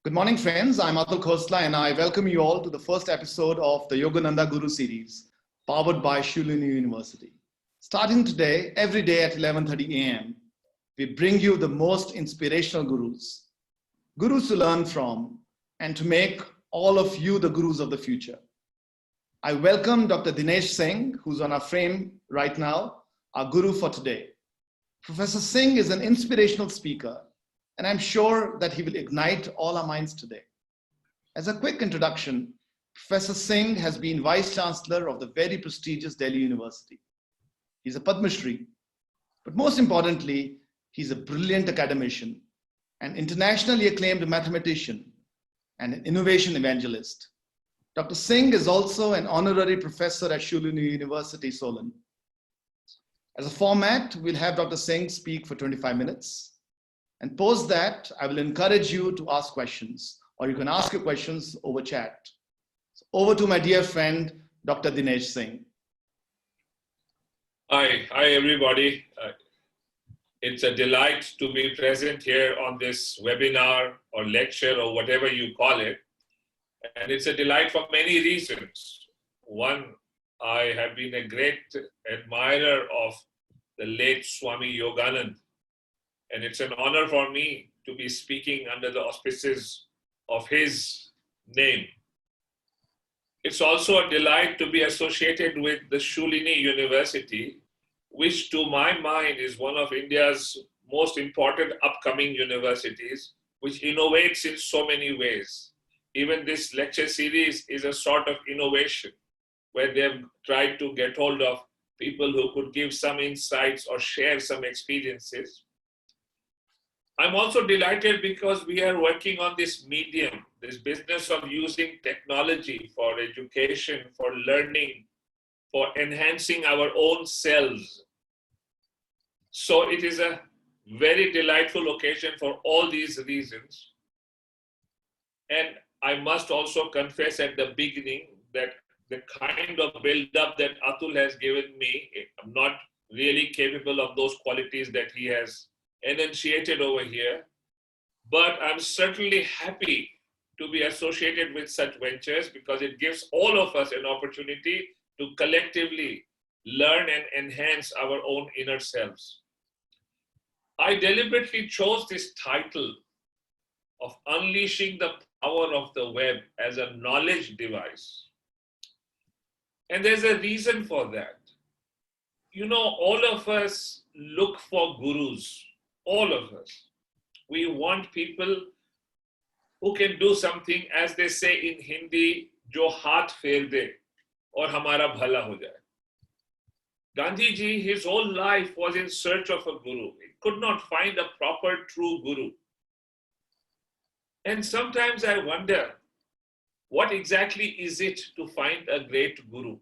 Good morning, friends. I'm Atul Khosla, and I welcome you all to the first episode of the Yogananda Guru series, powered by Shoolini University. Starting today, every day at 11:30 a.m., we bring you the most inspirational gurus to learn from, and to make all of you the gurus of the future. I welcome Dr. Dinesh Singh, who's on our frame right now, our guru for today. Professor Singh is an inspirational speaker, and I'm sure that he will ignite all our minds today. As a quick introduction, Professor Singh has been Vice Chancellor of the very prestigious Delhi University. He's a Padma Shri, but most importantly, he's a brilliant academician, an internationally acclaimed mathematician, and an innovation evangelist. Dr. Singh is also an honorary professor at Shoolini University, Solon. As a format, we'll have Dr. Singh speak for 25 minutes. And post that, I will encourage you to ask questions, or you can ask your questions over chat. So over to my dear friend, Dr. Dinesh Singh. Hi everybody. It's a delight to be present here on this webinar or lecture or whatever you call it. And it's a delight for many reasons. One, I have been a great admirer of the late Swami Yogananda. And it's an honor for me to be speaking under the auspices of his name. It's also a delight to be associated with the Shoolini University, which to my mind is one of India's most important upcoming universities, which innovates in so many ways. Even this lecture series is a sort of innovation where they've tried to get hold of people who could give some insights or share some experiences. I'm also delighted because we are working on this medium, this business of using technology for education, for learning, for enhancing our own selves. So it is a very delightful occasion for all these reasons. And I must also confess at the beginning that the kind of build-up that Atul has given me, I'm not really capable of those qualities that he has enunciated over here, but I'm certainly happy to be associated with such ventures because it gives all of us an opportunity to collectively learn and enhance our own inner selves. I deliberately chose this title of Unleashing the Power of the Web as a knowledge device. And there's a reason for that. You know, all of us look for gurus. All of us. We want people who can do something, as they say in Hindi, jo haath pher de aur hamara bhala ho jaye. Gandhi ji, his whole life was in search of a guru. He could not find a proper, true guru. And sometimes I wonder, what exactly is it to find a great guru?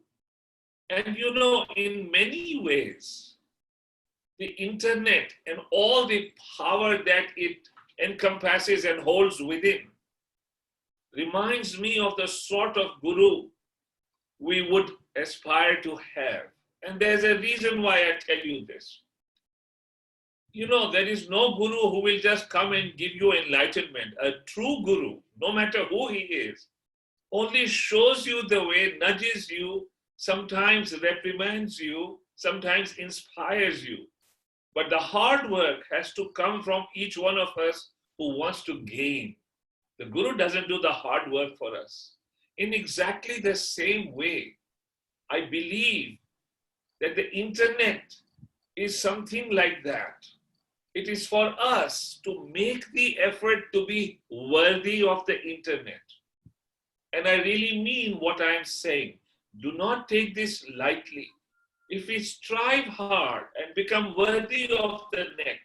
And you know, in many ways, the internet and all the power that it encompasses and holds within reminds me of the sort of guru we would aspire to have. And there's a reason why I tell you this. You know, there is no guru who will just come and give you enlightenment. A true guru, no matter who he is, only shows you the way, nudges you, sometimes reprimands you, sometimes inspires you. But the hard work has to come from each one of us who wants to gain. The guru doesn't do the hard work for us. In exactly the same way, I believe that the internet is something like that. It is for us to make the effort to be worthy of the internet. And I really mean what I am saying. Do not take this lightly. If we strive hard and become worthy of the net,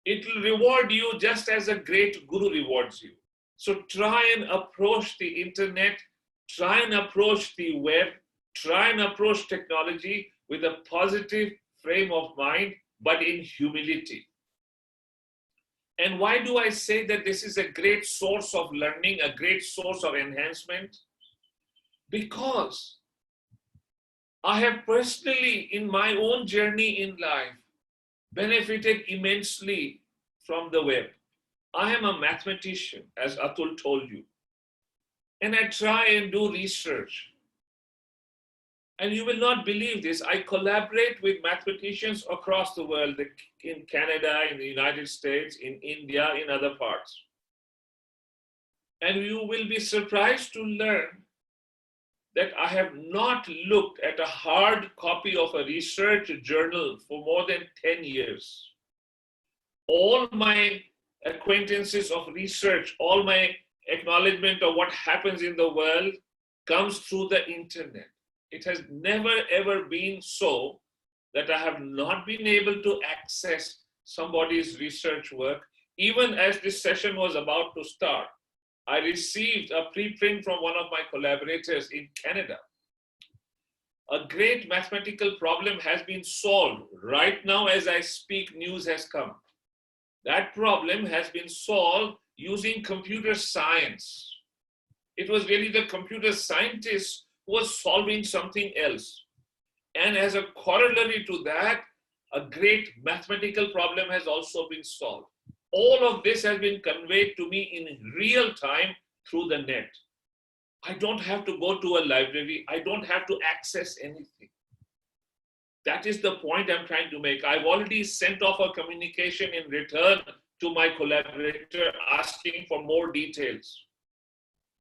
it will reward you just as a great guru rewards you. So try and approach the internet, try and approach the web, try and approach technology with a positive frame of mind, but in humility. And why do I say that this is a great source of learning, a great source of enhancement? Because I have personally, in my own journey in life, benefited immensely from the web. I am a mathematician, as Atul told you, and I try and do research. And you will not believe this. I collaborate with mathematicians across the world, in Canada, in the United States, in India, in other parts. And you will be surprised to learn that I have not looked at a hard copy of a research journal for more than 10 years. All my acquaintances of research, all my acknowledgement of what happens in the world comes through the internet. It has never ever been so that I have not been able to access somebody's research work. Even as this session was about to start, I received a preprint from one of my collaborators in Canada. A great mathematical problem has been solved. Right now, as I speak, news has come. That problem has been solved using computer science. It was really the computer scientist who was solving something else. And as a corollary to that, a great mathematical problem has also been solved. All of this has been conveyed to me in real time through the net. I don't have to go to a library. I don't have to access anything. That is the point I'm trying to make. I've already sent off a communication in return to my collaborator asking for more details.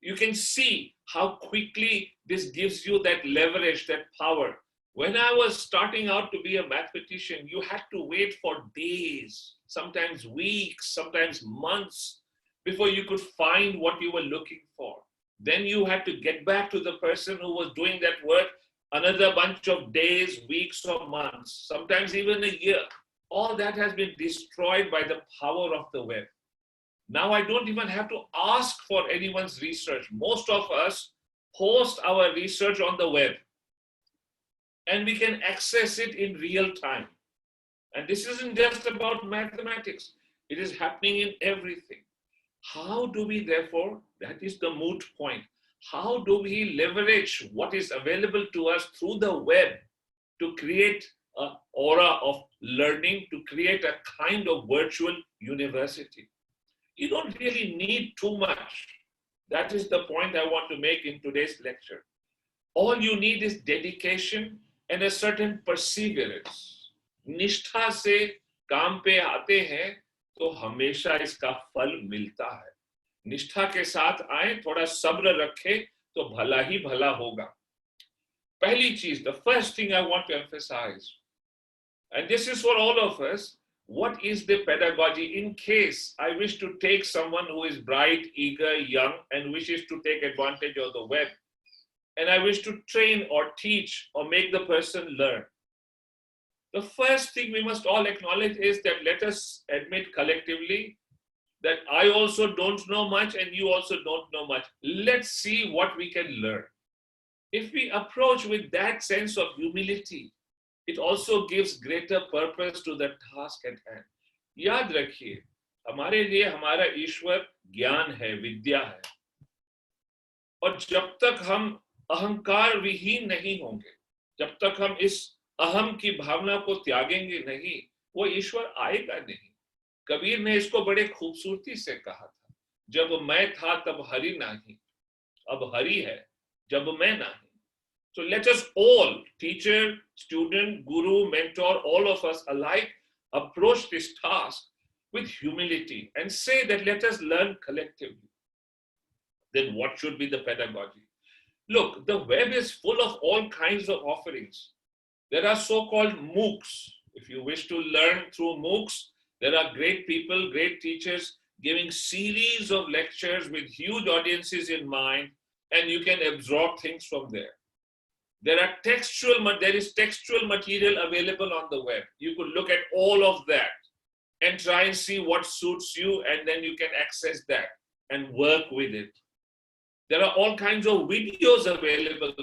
You can see how quickly this gives you that leverage, that power. When I was starting out to be a mathematician, you had to wait for days, sometimes weeks, sometimes months before you could find what you were looking for. Then you had to get back to the person who was doing that work another bunch of days, weeks, or months, sometimes even a year. All that has been destroyed by the power of the web. Now I don't even have to ask for anyone's research. Most of us post our research on the web, and we can access it in real time. And this isn't just about mathematics. It is happening in everything. How do we therefore, that is the moot point, how do we leverage what is available to us through the web to create an aura of learning, to create a kind of virtual university? You don't really need too much. That is the point I want to make in today's lecture. All you need is dedication and a certain perseverance. निष्ठा से काम पे आते हैं तो हमेशा इसका फल मिलता है. निष्ठा के साथ आए, थोड़ा सब्र रखें तो भला ही भला होगा. पहली चीज, the first thing I want to emphasize, and this is for all of us, what is the pedagogy in case I wish to take someone who is bright, eager, young, and wishes to take advantage of the web, and I wish to train or teach or make the person learn. The first thing we must all acknowledge is that let us admit collectively that I also don't know much and you also don't know much. Let's see what we can learn. If we approach with that sense of humility, it also gives greater purpose to the task at hand. याद रखिए, हमारे लिए हमारा ईश्वर ज्ञान है, विद्या है. और जब तक हम अहंकार विहीन नहीं होंगे, जब तक हम इस अहम की भावना को त्यागेंगे नहीं, वो ईश्वर आएगा नहीं. कबीर ने इसको बड़े खूबसूरती से कहा था, जब मैं था तब हरि नहीं, अब हरि है जब मैं नहीं. So let us all, teacher, student, guru, mentor, all of us alike, approach this task with humility and say that let us learn collectively. Then what should be the pedagogy? Look, the web is full of all kinds of offerings. There are so-called MOOCs. If you wish to learn through MOOCs, there are great people, great teachers giving series of lectures with huge audiences in mind, and you can absorb things from there. There is textual material available on the web. You could look at all of that and try and see what suits you, and then you can access that and work with it. There are all kinds of videos available,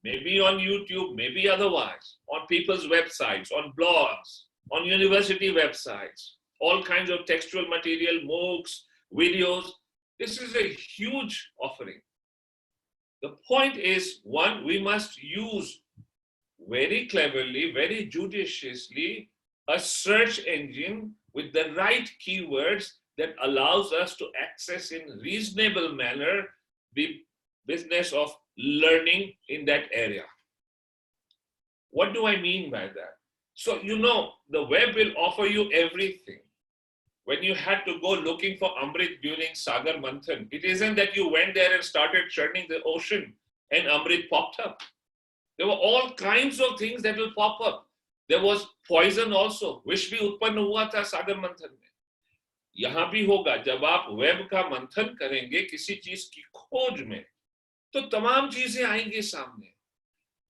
maybe on YouTube, maybe otherwise, on people's websites, on blogs, on university websites, all kinds of textual material, MOOCs, videos. This is a huge offering. The point is, one, we must use very cleverly, very judiciously, a search engine with the right keywords that allows us to access in reasonable manner the business of learning in that area. What do I mean by that? So, the web will offer you everything. When you had to go looking for Amrit during Sagar Manthan, it isn't that you went there and started churning the ocean and Amrit popped up. There were all kinds of things that will pop up. There was poison also. Vish bhi utpann hua tha Sagar Manthan mein. यहाँ भी होगा जब आप web का मंथन करेंगे किसी चीज की खोज में, तो तमाम चीजें आएंगी सामने.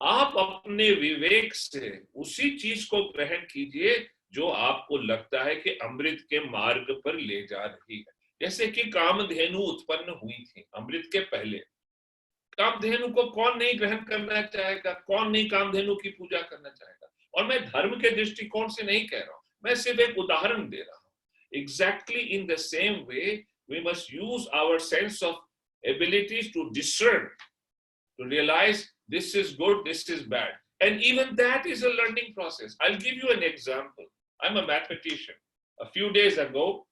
आप अपने विवेक से उसी चीज को ग्रहण कीजिए जो आपको लगता है कि अमृत के मार्ग पर ले जा रही है. जैसे कि कामधेनु उत्पन्न हुई थी अमृत के पहले. कामधेनु को कौन नहीं ग्रहण करना चाहेगा, कौन नहीं कामधेनु की पूजा करना चाहेगा. और मैं धर्म के दृष्टिकोण से नहीं कह रहा हूं, मैं सिर्फ एक उदाहरण दे रहा हूं. Exactly in the same way, we must use our sense of abilities to discern, to realize this is good, this is bad. And even that is a learning process. I'll give you an example. I'm a mathematician. A few days ago,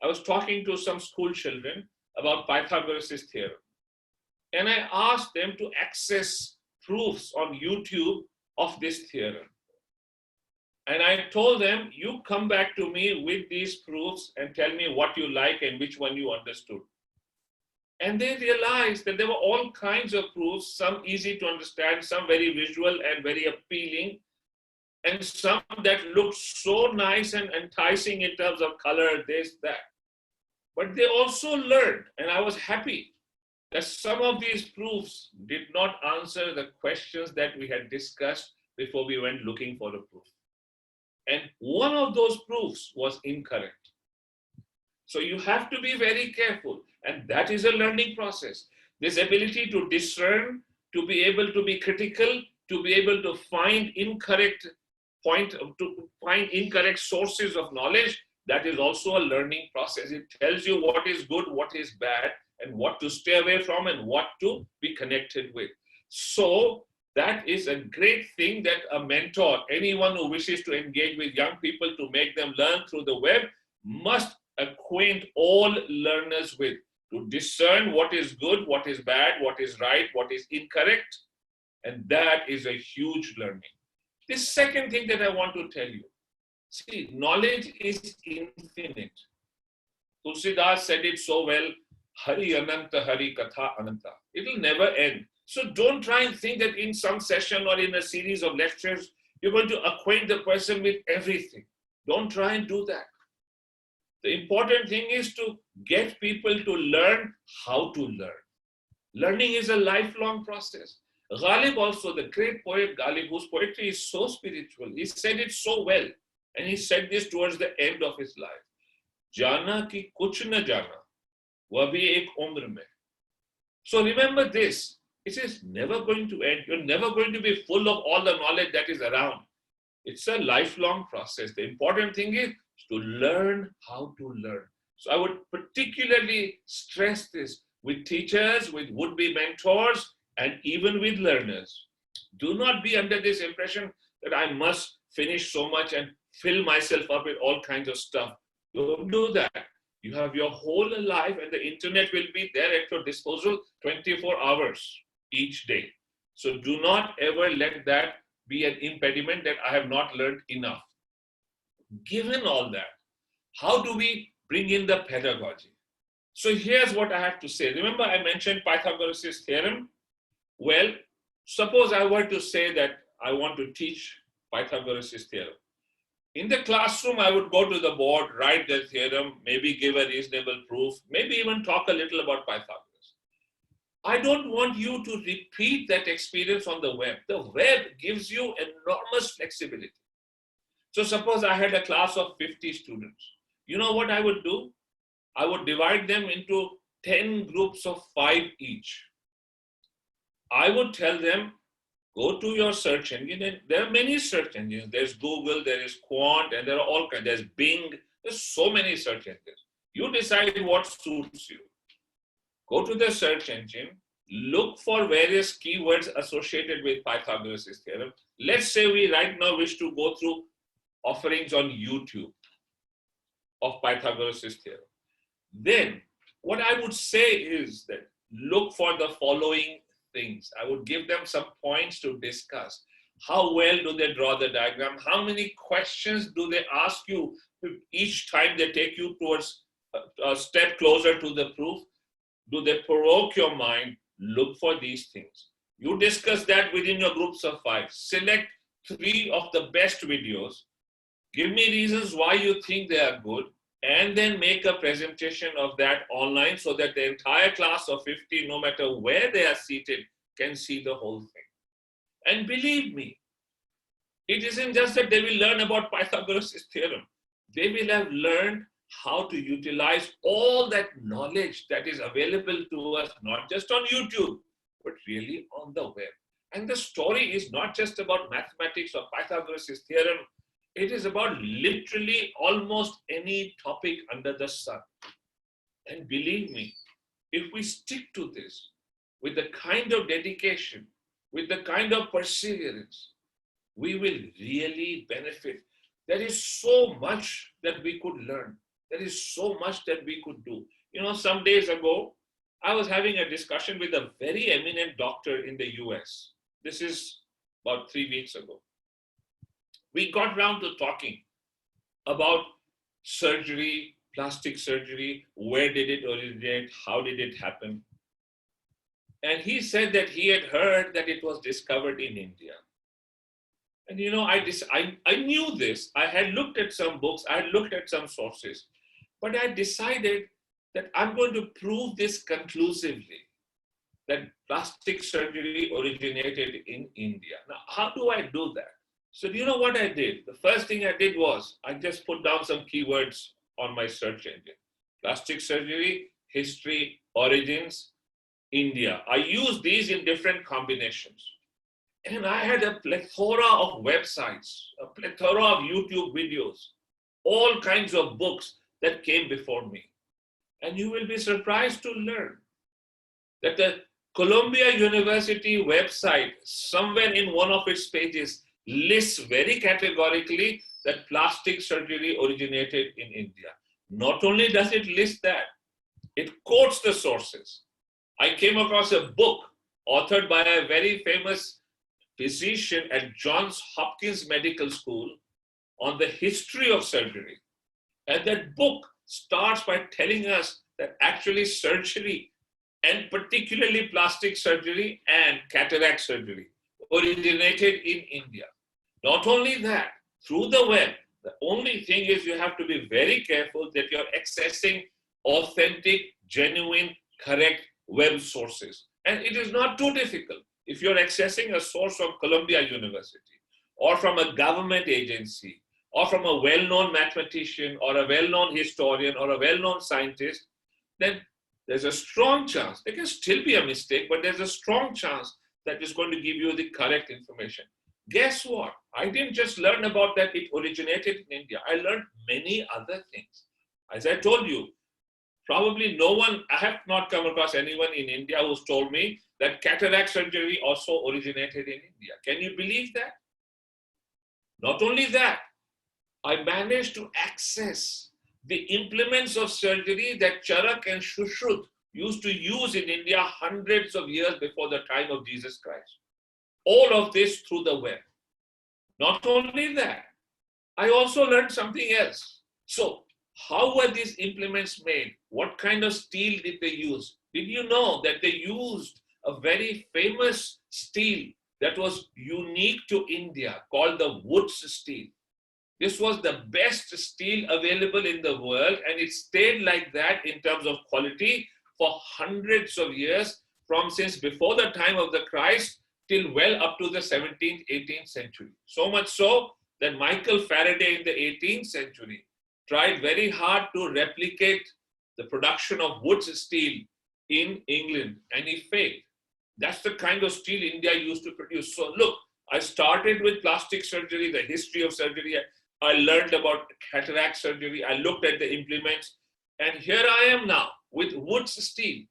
I was talking to some school children about Pythagoras' theorem. And I asked them to access proofs on YouTube of this theorem. And I told them, you come back to me with these proofs and tell me what you like and which one you understood. And they realized that there were all kinds of proofs, some easy to understand, some very visual and very appealing, and some that looked so nice and enticing in terms of color, this, that. But they also learned, and I was happy, that some of these proofs did not answer the questions that we had discussed before we went looking for a proof. And one of those proofs was incorrect. So you have to be very careful. And that is a learning process. This ability to discern, to be able to be critical, to be able to find incorrect sources of knowledge, that is also a learning process. It tells you what is good, what is bad, and what to stay away from and what to be connected with. So that is a great thing that a mentor, anyone who wishes to engage with young people to make them learn through the web, must acquaint all learners with, to discern what is good, what is bad, what is right, what is incorrect. And that is a huge learning. The second thing that I want to tell you, see, knowledge is infinite. Tulsidas said it so well, Hari Ananta, Hari Katha Ananta. It will never end. So don't try and think that in some session or in a series of lectures, you're going to acquaint the person with everything. Don't try and do that. The important thing is to get people to learn how to learn. Learning is a lifelong process. Ghalib also, the great poet Ghalib, whose poetry is so spiritual, he said it so well. And he said this towards the end of his life. Jana ki kuch na jana, wa bhi ek umr mein. So remember this. It is never going to end. You're never going to be full of all the knowledge that is around. It's a lifelong process. The important thing is to learn how to learn. So I would particularly stress this with teachers, with would-be mentors, and even with learners. Do not be under this impression that I must finish so much and fill myself up with all kinds of stuff. Don't do that. You have your whole life and the internet will be there at your disposal 24 hours each day. So do not ever let that be an impediment that I have not learned enough. Given all that, how do we bring in the pedagogy? So here's what I have to say. Remember I mentioned Pythagoras' theorem? Well, suppose I were to say that I want to teach Pythagoras' theorem. In the classroom, I would go to the board, write the theorem, maybe give a reasonable proof, maybe even talk a little about Pythagoras. I don't want you to repeat that experience on the web. The web gives you enormous flexibility. So suppose I had a class of 50 students. You know what I would do? I would divide them into 10 groups of 5 each. I would tell them, go to your search engine, and there are many search engines. There's Google, there is Quant, and there are all kinds. There's Bing. There's so many search engines. You decide what suits you. Go to the search engine, look for various keywords associated with Pythagoras' theorem. Let's say we right now wish to go through offerings on YouTube of Pythagoras' theorem. then what I would say is that look for the following things. I would give them some points to discuss. How well do they draw the diagram? How many questions do they ask you each time they take you towards a step closer to the proof? Do they provoke your mind? Look for these things. You discuss that within your groups of 5. Select 3 of the best videos. Give me reasons why you think they are good, and then make a presentation of that online so that the entire class of 50, no matter where they are seated, can see the whole thing. And believe me, it isn't just that they will learn about Pythagoras' theorem. They will have learned how to utilize all that knowledge that is available to us, not just on YouTube, but really on the web. And the story is not just about mathematics or Pythagoras' theorem. It is about literally almost any topic under the sun. And believe me, if we stick to this with the kind of dedication, with the kind of perseverance, we will really benefit. There is so much that we could learn. There is so much that we could do. You know, some days ago, I was having a discussion with a very eminent doctor in the US. This is about 3 weeks ago. We got round to talking about surgery, plastic surgery, where did it originate, how did it happen? And he said that he had heard that it was discovered in India. And you know, I knew this. I had looked at some books, I had looked at some sources, but I decided that I'm going to prove this conclusively, that plastic surgery originated in India. Now, how do I do that? So do you know what I did? The first thing I did was I just put down some keywords on my search engine. Plastic surgery, history, origins, India. I used these in different combinations. And I had a plethora of websites, a plethora of YouTube videos, all kinds of books that came before me. And you will be surprised to learn that the Columbia University website, somewhere in one of its pages, lists very categorically that plastic surgery originated in India. Not only does it list that, it quotes the sources. I came across a book authored by a very famous physician at Johns Hopkins Medical School on the history of surgery. And that book starts by telling us that actually surgery, and particularly plastic surgery and cataract surgery, originated in India. Not only that, through the web, the only thing is you have to be very careful that you're accessing authentic, genuine, correct web sources. And it is not too difficult. If you're accessing a source from Columbia University or from a government agency or from a well-known mathematician or a well-known historian or a well-known scientist, then there's a strong chance, there can still be a mistake, but there's a strong chance that it's going to give you the correct information. Guess what? I didn't just learn about that it originated in India. I learned many other things. As I told you, probably no one, I have not come across anyone in India who's told me that cataract surgery also originated in India. Can you believe that? Not only that, I managed to access the implements of surgery that Charak and Shushruth used to use in India hundreds of years before the time of Jesus Christ. All of this through the web. Not only that, I also learned something else. So, how were these implements made? What kind of steel did they use? Did you know that they used a very famous steel that was unique to India called the Woods steel? This was the best steel available in the world, and it stayed like that in terms of quality for hundreds of years, from since before the time of the Christ till well up to the 17th, 18th century. So much so that Michael Faraday in the 18th century tried very hard to replicate the production of wood steel in England, and he failed. That's the kind of steel India used to produce. So look, I started with plastic surgery, the history of surgery. I learned about cataract surgery. I looked at the implements, and here I am now with wood steel.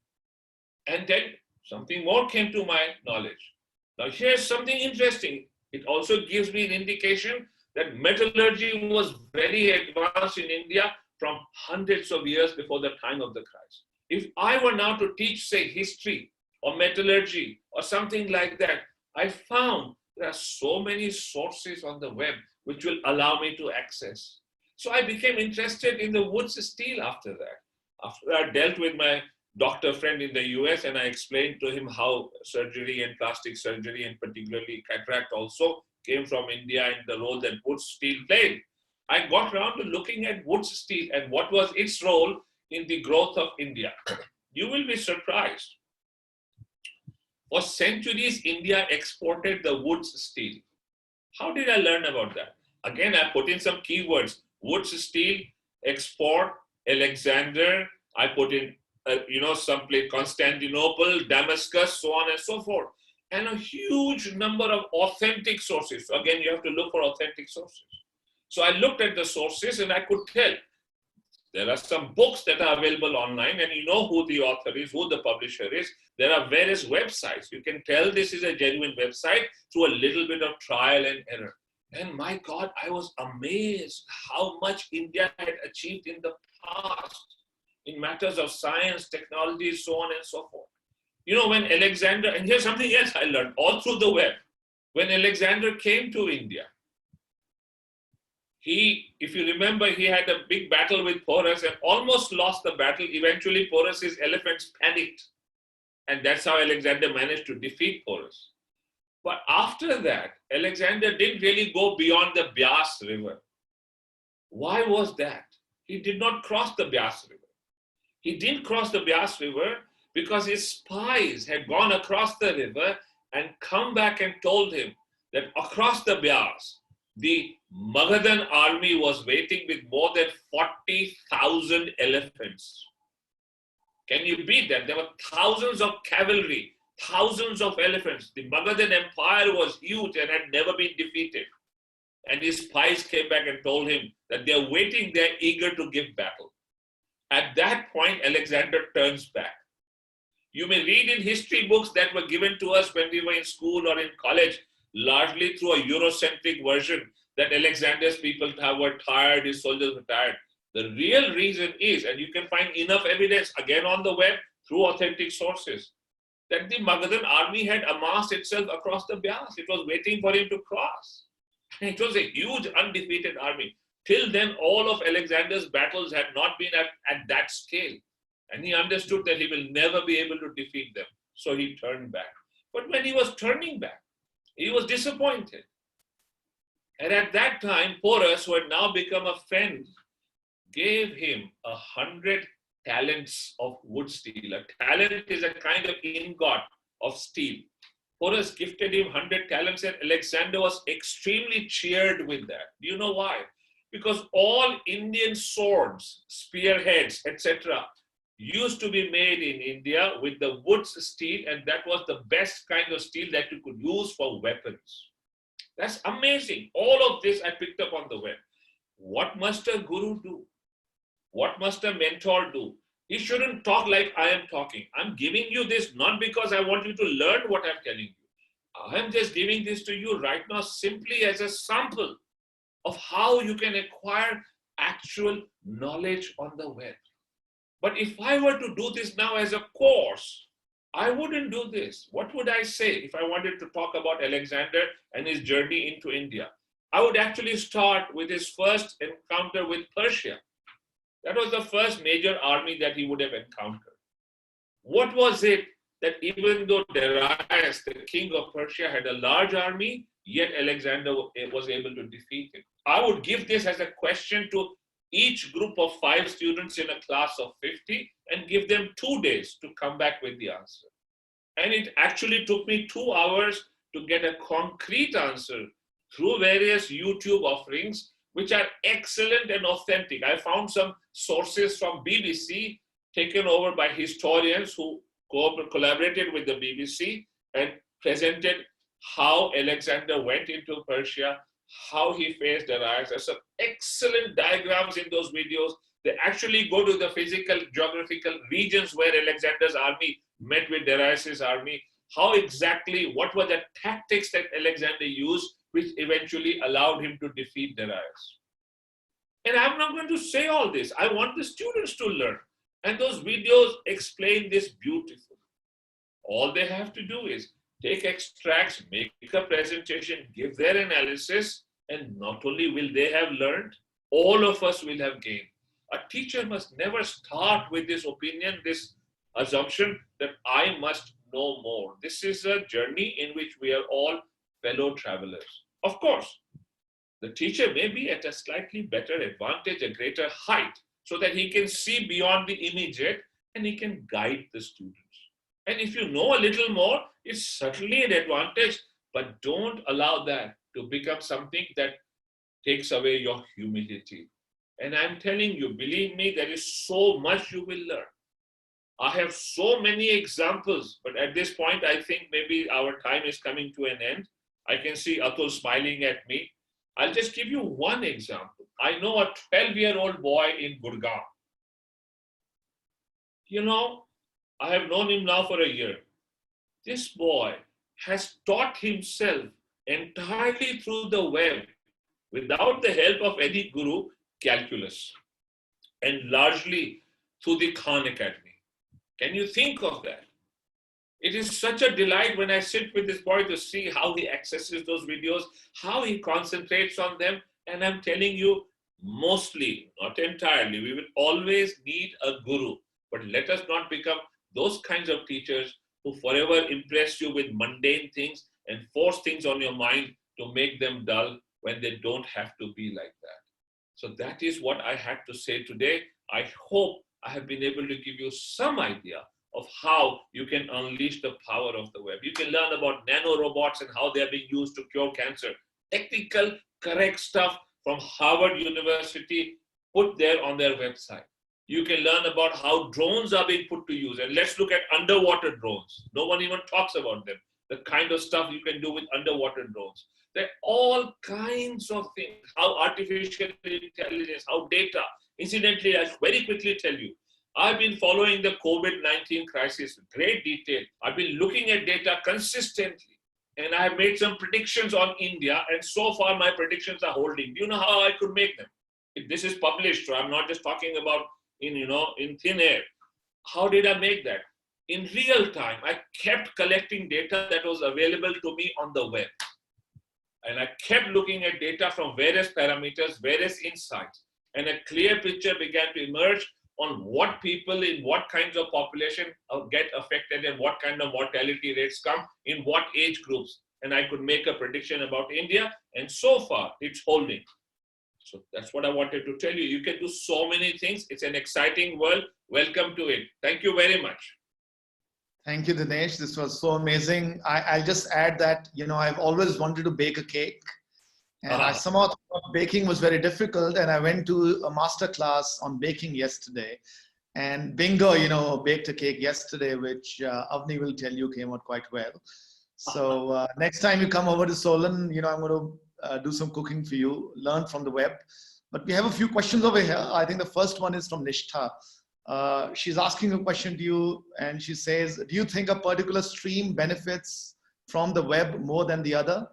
And then something more came to my knowledge. Now here's something interesting. It also gives me an indication that metallurgy was very advanced in India from hundreds of years before the time of the Christ. If I were now to teach, say, history or metallurgy or something like that, I found there are so many sources on the web which will allow me to access. So I became interested in the wood steel after that. After I dealt with my doctor friend in the US and I explained to him how surgery and plastic surgery and particularly cataract also came from India and the role that wood steel played. I got around to looking at wood steel and what was its role in the growth of India. You will be surprised. For centuries, India exported the wood steel. How did I learn about that? Again, I put in some keywords. Wood steel, export, Alexander. I put in, some place, Constantinople, Damascus, so on and so forth. And a huge number of authentic sources. So again, you have to look for authentic sources. So I looked at the sources and I could tell there are some books that are available online and you know who the author is, who the publisher is. There are various websites. You can tell this is a genuine website through a little bit of trial and error. And my God, I was amazed how much India had achieved in the past in matters of science, technology, so on and so forth. You know, when Alexander, and here's something else I learned all through the web. When Alexander came to India, if you remember, he had a big battle with Porus and almost lost the battle. Eventually, Porus's elephants panicked. And that's how Alexander managed to defeat Porus. But after that, Alexander didn't really go beyond the Beas River. Why was that? He did not cross the Beas River. He didn't cross the Beas River because his spies had gone across the river and come back and told him that across the Beas, the Magadhan army was waiting with more than 40,000 elephants. Can you beat that? There were thousands of cavalry, thousands of elephants. The Magadhan empire was huge and had never been defeated. And his spies came back and told him that they're waiting, they're eager to give battle. At that point, Alexander turns back. You may read in history books that were given to us when we were in school or in college, largely through a Eurocentric version, that Alexander's people were tired, his soldiers were tired. The real reason is, and you can find enough evidence again on the web through authentic sources, that the Magadhan army had amassed itself across the Beas. It was waiting for him to cross. And it was a huge undefeated army. Till then, all of Alexander's battles had not been at that scale. And he understood that he will never be able to defeat them. So he turned back. But when he was turning back, he was disappointed. And at that time, Porus, who had now become a friend, gave him 100 talents of wood steel. A talent is a kind of ingot of steel. Porus gifted him 100 talents and Alexander was extremely cheered with that. Do you know why? Because all Indian swords, spearheads, etc. used to be made in India with the wood steel, and that was the best kind of steel that you could use for weapons. That's amazing. All of this I picked up on the web. What must a guru do? What must a mentor do? He shouldn't talk like I am talking. I'm giving you this not because I want you to learn what I'm telling you. I'm just giving this to you right now simply as a sample of how you can acquire actual knowledge on the web. But if I were to do this now as a course, I wouldn't do this. What would I say if I wanted to talk about Alexander and his journey into India? I would actually start with his first encounter with Persia. That was the first major army that he would have encountered. What was it that even though Darius, the king of Persia, had a large army, yet Alexander was able to defeat him? I would give this as a question to each group of 5 students in a class of 50 and give them 2 days to come back with the answer. And it actually took me 2 hours to get a concrete answer through various YouTube offerings, which are excellent and authentic. I found some sources from BBC taken over by historians who collaborated with the BBC and presented how Alexander went into Persia, how he faced Darius. There's some excellent diagrams in those videos. They actually go to the physical, geographical regions where Alexander's army met with Darius's army. How exactly, what were the tactics that Alexander used, which eventually allowed him to defeat Darius. And I'm not going to say all this. I want the students to learn. And those videos explain this beautifully. All they have to do is take extracts, make a presentation, give their analysis, and not only will they have learned, all of us will have gained. A teacher must never start with this opinion, this assumption that I must know more. This is a journey in which we are all fellow travelers. Of course, the teacher may be at a slightly better advantage, a greater height, so that he can see beyond the immediate and he can guide the students. And if you know a little more, it's certainly an advantage, but don't allow that to become something that takes away your humility. And I'm telling you, believe me, there is so much you will learn. I have so many examples, but at this point, I think maybe our time is coming to an end. I can see Atul smiling at me. I'll just give you one example. I know a 12-year-old boy in Gurgaon. You know, I have known him now for a year. This boy has taught himself entirely through the web, without the help of any guru, calculus, and largely through the Khan Academy. Can you think of that? It is such a delight when I sit with this boy to see how he accesses those videos, how he concentrates on them. And I'm telling you, mostly, not entirely, we will always need a guru. But let us not become those kinds of teachers who forever impress you with mundane things and force things on your mind to make them dull when they don't have to be like that. So that is what I had to say today. I hope I have been able to give you some idea of how you can unleash the power of the web. You can learn about nanorobots and how they are being used to cure cancer. Technical, correct stuff from Harvard University put there on their website. You can learn about how drones are being put to use. And let's look at underwater drones. No one even talks about them. The kind of stuff you can do with underwater drones. There are all kinds of things. How artificial intelligence, how data. Incidentally, I'll very quickly tell you, I've been following the COVID-19 crisis in great detail. I've been looking at data consistently. And I have made some predictions on India. And so far, my predictions are holding. Do you know how I could make them? If this is published, so I'm not just talking about in thin air. How did I make that? In real time, I kept collecting data that was available to me on the web. And I kept looking at data from various parameters, various insights. And a clear picture began to emerge on what people in what kinds of population get affected and what kind of mortality rates come in what age groups. And I could make a prediction about India. And so far, it's holding. So that's what I wanted to tell you. You can do so many things. It's an exciting world. Welcome to it. Thank you very much. Thank you, Dinesh. This was so amazing. I'll just add that, I've always wanted to bake a cake. And I somehow thought baking was very difficult. And I went to a master class on baking yesterday. And bingo, baked a cake yesterday, which Avni will tell you came out quite well. So next time you come over to Solon, I'm going to do some cooking for you, learn from the web. But we have a few questions over here. I think the first one is from Nishtha. She's asking a question to you and she says, do you think a particular stream benefits from the web more than the other?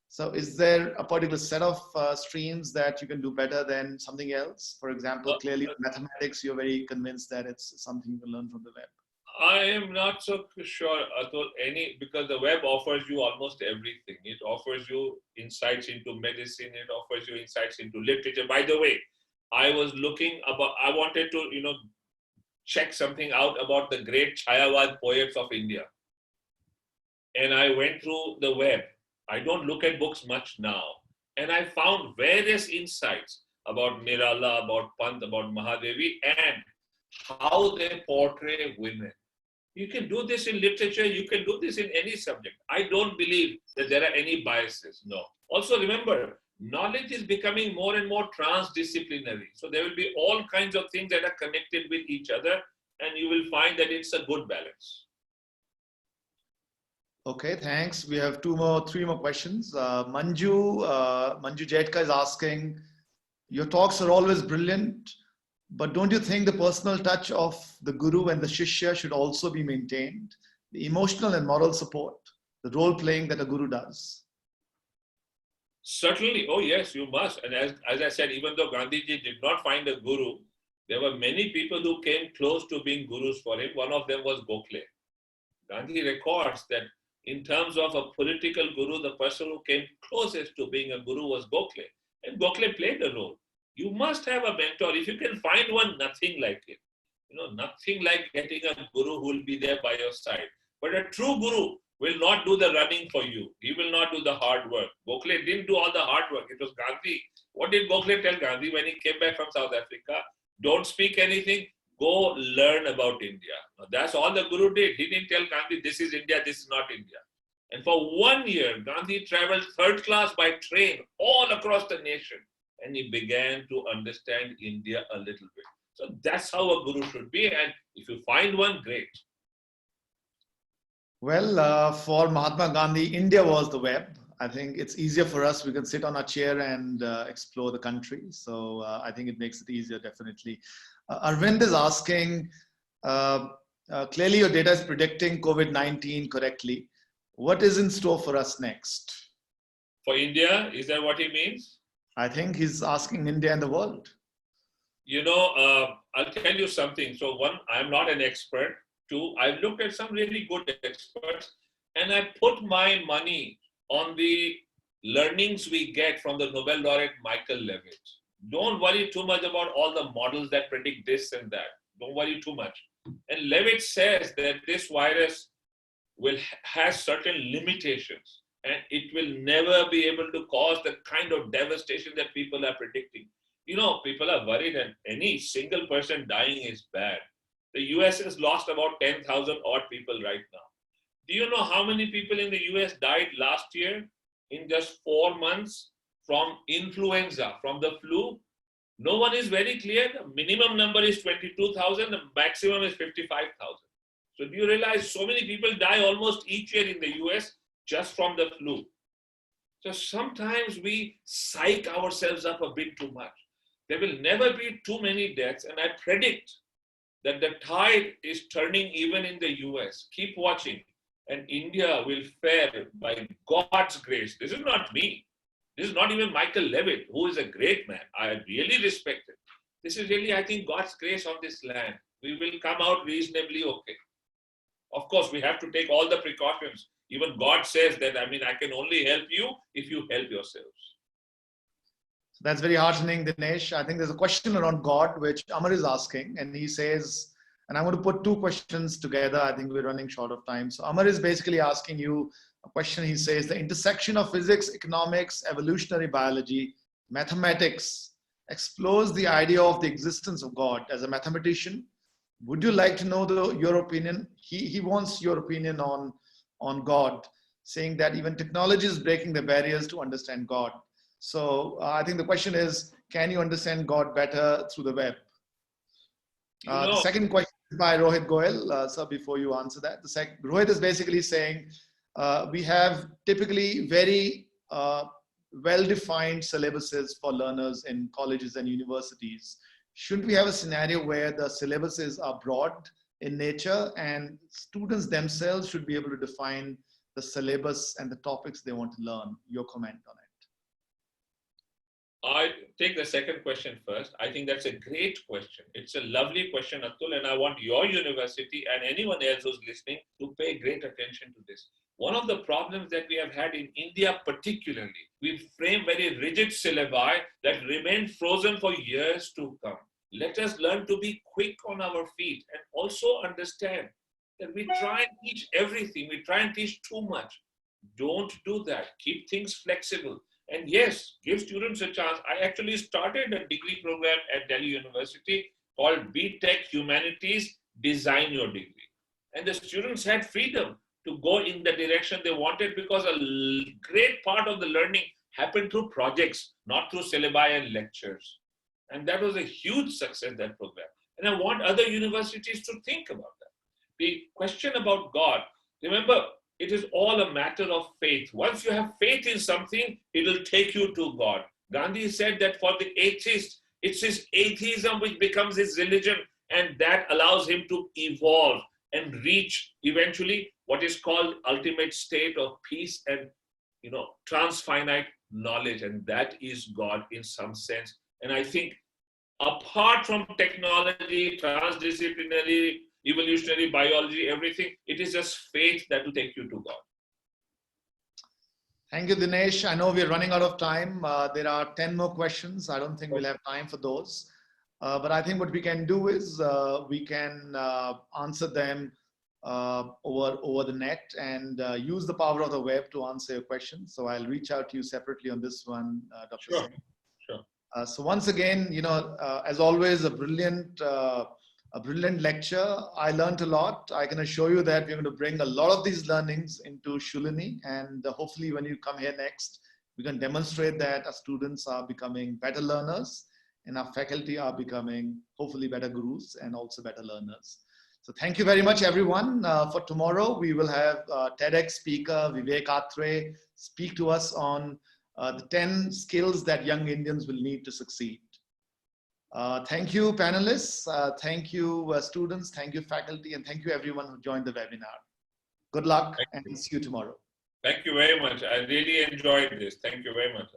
So is there a particular set of streams that you can do better than something else? For example, clearly mathematics, you're very convinced that it's something you can learn from the web. I am not so sure, Atul, because the web offers you almost everything. It offers you insights into medicine. It offers you insights into literature. By the way, I wanted to, check something out about the great Chayavad poets of India. And I went through the web. I don't look at books much now. And I found various insights about Nirala, about Pant, about Mahadevi, and how they portray women. You can do this in literature. You can do this in any subject. I don't believe that there are any biases. No. Also remember, knowledge is becoming more and more transdisciplinary. So there will be all kinds of things that are connected with each other, and you will find that it's a good balance. Okay, thanks. We have three more questions. Manju Jetka is asking, your talks are always brilliant, but don't you think the personal touch of the guru and the shishya should also be maintained? The emotional and moral support, the role playing that a guru does. Certainly, oh yes, you must. And as I said, even though Gandhiji did not find a guru, there were many people who came close to being gurus for him. One of them was Gokhale. Gandhi records that in terms of a political guru, the person who came closest to being a guru was Gokhale. And Gokhale played a role. You must have a mentor. If you can find one, nothing like it. Nothing like getting a guru who will be there by your side. But a true guru will not do the running for you. He will not do the hard work. Gokhale didn't do all the hard work. It was Gandhi. What did Gokhale tell Gandhi when he came back from South Africa? Don't speak anything. Go learn about India. Now, that's all the guru did. He didn't tell Gandhi, this is India, this is not India. And for 1 year, Gandhi traveled third class by train all across the nation. And he began to understand India a little bit. So that's how a guru should be. And if you find one, great. Well, for Mahatma Gandhi, India was the web. I think it's easier for us. We can sit on our chair and explore the country. So I think it makes it easier, definitely. Arvind is asking, clearly your data is predicting COVID-19 correctly. What is in store for us next? For India, is that what he means? I think he's asking India and the world. I'll tell you something. So one, I'm not an expert. Two, I've looked at some really good experts and I put my money on the learnings we get from the Nobel laureate Michael Levitt. Don't worry too much about all the models that predict this and that. Don't worry too much. And Levitt says that this virus has certain limitations and it will never be able to cause the kind of devastation that people are predicting. People are worried that any single person dying is bad. The US has lost about 10,000 odd people right now. Do you know how many people in the US died last year in just 4 months from influenza, from the flu? No one is very clear. The minimum number is 22,000, the maximum is 55,000. So do you realize so many people die almost each year in the US just from the flu? So sometimes we psych ourselves up a bit too much. There will never be too many deaths, and I predict that the tide is turning even in the US. Keep watching, and India will fare by God's grace. This is not me. This is not even Michael Levitt, who is a great man. I really respect him. This is really, I think, God's grace on this land. We will come out reasonably okay. Of course, we have to take all the precautions. Even God says that, I can only help you if you help yourselves. That's very heartening, Dinesh. I think there's a question around God, which Amar is asking, and he says, and I'm going to put two questions together. I think we're running short of time. So Amar is basically asking you a question. He says, the intersection of physics, economics, evolutionary biology, mathematics explores the idea of the existence of God. As a mathematician, would you like to know your opinion? He wants your opinion on God, saying that even technology is breaking the barriers to understand God. So I think the question is, can you understand God better through the web? The second question is by Rohit Goel. Sir, before you answer that, Rohit is basically saying, we have typically very well-defined syllabuses for learners in colleges and universities. Shouldn't we have a scenario where the syllabuses are broad in nature and students themselves should be able to define the syllabus and the topics they want to learn? Your comment on it. I take the second question first. I think that's a great question. It's a lovely question, Atul, and I want your university and anyone else who's listening to pay great attention to this. One of the problems that we have had in India particularly, we frame very rigid syllabi that remain frozen for years to come. Let us learn to be quick on our feet and also understand that we try and teach everything. We try and teach too much. Don't do that. Keep things flexible. And yes, give students a chance. I actually started a degree program at Delhi University called BTech Humanities, Design Your Degree. And the students had freedom to go in the direction they wanted because a great part of the learning happened through projects, not through syllabi and lectures. And that was a huge success, that program. And I want other universities to think about that. The question about God, remember, it is all a matter of faith. Once you have faith in something, it will take you to God. Gandhi said that for the atheist, it's his atheism which becomes his religion, and that allows him to evolve and reach eventually what is called ultimate state of peace and transfinite knowledge, and that is God in some sense. And I think apart from technology, transdisciplinary, evolutionary biology, everything, it is just faith that will take you to God. Thank you, Dinesh. I know we're running out of time. There are 10 more questions. I don't think we'll have time for those. But I think what we can do is we can answer them over the net and use the power of the web to answer your questions. So I'll reach out to you separately on this one, Dr. Sure. Singh. Sure. So once again, as always, a brilliant lecture. I learned a lot. I can assure you that we're going to bring a lot of these learnings into Shoolini, and hopefully when you come here next, we can demonstrate that our students are becoming better learners and our faculty are becoming hopefully better gurus and also better learners. So thank you very much, everyone. For tomorrow, we will have TEDx speaker Vivek Atre speak to us on the 10 skills that young Indians will need to succeed. Thank you, panelists. Thank you, students. Thank you, faculty. And thank you, everyone who joined the webinar. Good luck and see you tomorrow. Thank you very much. I really enjoyed this. Thank you very much.